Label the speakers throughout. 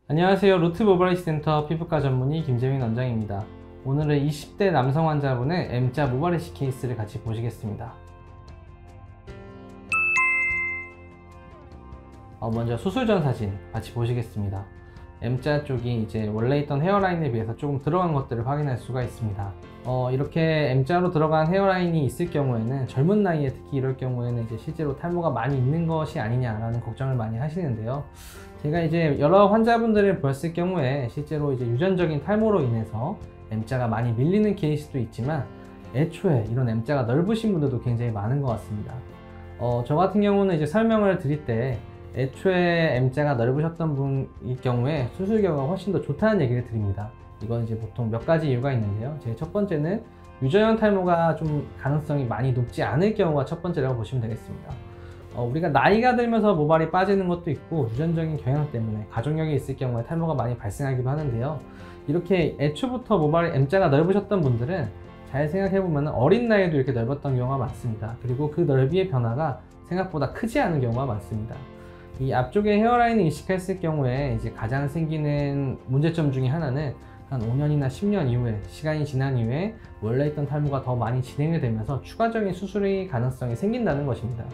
Speaker 1: 안녕하세요. 루트 모바일 센터 피부과 전문의 김재민 원장입니다. 오늘은 20대 남성 환자분의 M자 모발이식 케이스를 같이 보시겠습니다. 먼저 수술 전 사진 같이 보시겠습니다. M자 쪽이 이제 원래 있던 헤어라인에 비해서 조금 들어간 것들을 확인할 수가 있습니다. 이렇게 M자로 들어간 헤어라인이 있을 경우에는 젊은 나이에 특히 이럴 경우에는 이제 실제로 탈모가 많이 있는 것이 아니냐라는 걱정을 많이 하시는데요. 제가 이제 여러 환자분들을 보았을 경우에 실제로 이제 유전적인 탈모로 인해서 M자가 많이 밀리는 케이스도 있지만 애초에 이런 M자가 넓으신 분들도 굉장히 많은 것 같습니다. 저 같은 경우는 이제 설명을 드릴 때 애초에 M자가 넓으셨던 분일 경우에 수술 결과가 훨씬 더 좋다는 얘기를 드립니다. 이건 이제 보통 몇 가지 이유가 있는데요. 제 첫 번째는 유전형 탈모가 좀 가능성이 많이 높지 않을 경우가 첫 번째라고 보시면 되겠습니다. 우리가 나이가 들면서 모발이 빠지는 것도 있고 유전적인 경향 때문에 가족력이 있을 경우에 탈모가 많이 발생하기도 하는데요. 이렇게 애초부터 모발이 M자가 넓으셨던 분들은 잘 생각해보면 어린 나이에도 이렇게 넓었던 경우가 많습니다. 그리고 그 넓이의 변화가 생각보다 크지 않은 경우가 많습니다. 이 앞쪽에 헤어라인을 이식했을 경우에 이제 가장 생기는 문제점 중에 하나는 한 5년이나 10년 이후에 시간이 지난 이후에 원래 있던 탈모가 더 많이 진행이 되면서 추가적인 수술의 가능성이 생긴다는 것입니다.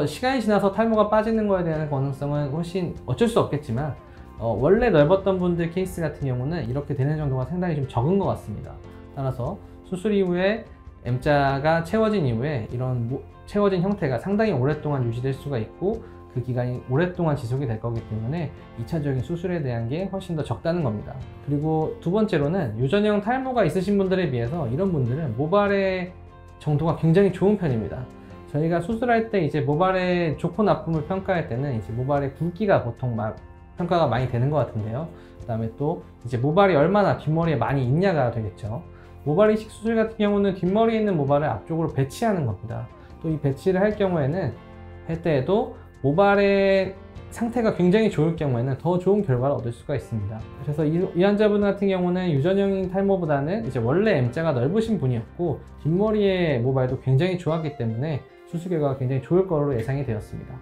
Speaker 1: 시간이 지나서 탈모가 빠지는 것에 대한 가능성은 훨씬 어쩔 수 없겠지만 원래 넓었던 분들 케이스 같은 경우는 이렇게 되는 정도가 상당히 좀 적은 것 같습니다. 따라서 수술 이후에 M자가 채워진 이후에 이런 채워진 형태가 상당히 오랫동안 유지될 수가 있고 그 기간이 오랫동안 지속이 될 거기 때문에 2차적인 수술에 대한 게 훨씬 더 적다는 겁니다. 그리고 두 번째로는 유전형 탈모가 있으신 분들에 비해서 이런 분들은 모발의 정도가 굉장히 좋은 편입니다. 저희가 수술할 때 이제 모발의 좋고 나쁨을 평가할 때는 이제 모발의 굵기가 보통 평가가 많이 되는 것 같은데요. 그 다음에 또 이제 모발이 얼마나 뒷머리에 많이 있냐가 되겠죠. 모발 이식 수술 같은 경우는 뒷머리에 있는 모발을 앞쪽으로 배치하는 겁니다. 또 이 배치를 할 때에도 모발의 상태가 굉장히 좋을 경우에는 더 좋은 결과를 얻을 수가 있습니다. 그래서 이 환자분 같은 경우는 유전형인 탈모보다는 이제 원래 M자가 넓으신 분이었고 뒷머리의 모발도 굉장히 좋았기 때문에 수술 결과가 굉장히 좋을 거로 예상이 되었습니다.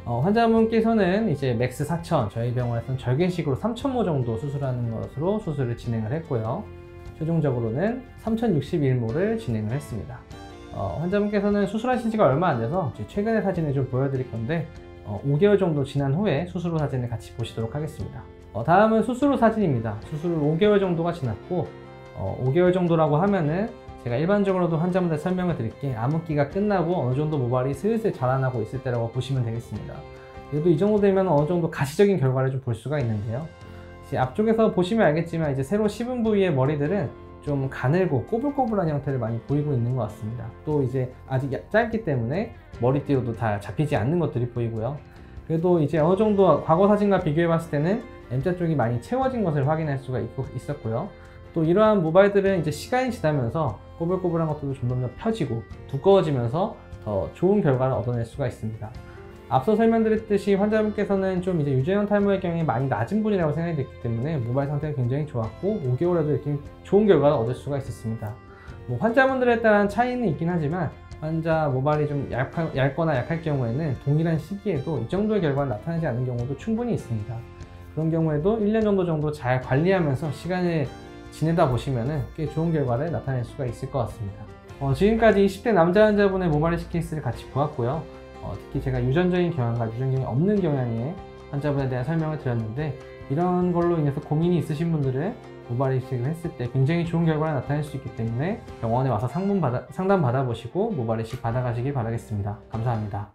Speaker 1: 환자분께서는 이제 맥스 4000, 저희 병원에서는 절개식으로 3000모 정도 수술하는 것으로 수술을 진행을 했고요. 최종적으로는 3061모를 진행을 했습니다. 환자분께서는 수술하신 지가 얼마 안 돼서 최근의 사진을 좀 보여드릴 건데 5개월 정도 지난 후에 수술 후 사진을 같이 보시도록 하겠습니다. 다음은 수술 후 사진입니다. 수술 후 5개월 정도가 지났고 5개월 정도라고 하면은 제가 일반적으로도 환자분들 설명을 드릴게 암흑기가 끝나고 어느 정도 모발이 슬슬 자라나고 있을 때라고 보시면 되겠습니다. 그래도 이 정도 되면 어느 정도 가시적인 결과를 좀 볼 수가 있는데요. 이제 앞쪽에서 보시면 알겠지만 이제 새로 씹은 부위의 머리들은 좀 가늘고 꼬불꼬불한 형태를 많이 보이고 있는 것 같습니다. 또 이제 아직 짧기 때문에 머리띠로도 다 잡히지 않는 것들이 보이고요. 그래도 이제 어느 정도 과거 사진과 비교해 봤을 때는 M자 쪽이 많이 채워진 것을 확인할 수가 있었고요. 또 이러한 모발들은 이제 시간이 지나면서 꼬불꼬불한 것들도 점점 더 펴지고 두꺼워지면서 더 좋은 결과를 얻어낼 수가 있습니다. 앞서 설명드렸듯이 환자분께서는 좀 이제 유전형 탈모의 경향이 많이 낮은 분이라고 생각이 됐기 때문에 모발 상태가 굉장히 좋았고 5개월에도 이렇게 좋은 결과를 얻을 수가 있었습니다. 환자분들에 따른 차이는 있긴 하지만 환자 모발이 좀 얇거나 약할 경우에는 동일한 시기에도 이 정도의 결과가 나타나지 않는 경우도 충분히 있습니다. 그런 경우에도 1년 정도 잘 관리하면서 시간을 지내다 보시면 꽤 좋은 결과를 나타낼 수가 있을 것 같습니다. 지금까지 20대 남자 환자분의 모발 이식 케이스를 같이 보았고요. 특히 제가 유전적인 경향과 유전경이 없는 경향의 환자분에 대한 설명을 드렸는데 이런 걸로 인해서 고민이 있으신 분들은 모발 이식을 했을 때 굉장히 좋은 결과를 나타낼 수 있기 때문에 병원에 와서 상담 받아보시고 모발 이식 받아가시길 바라겠습니다. 감사합니다.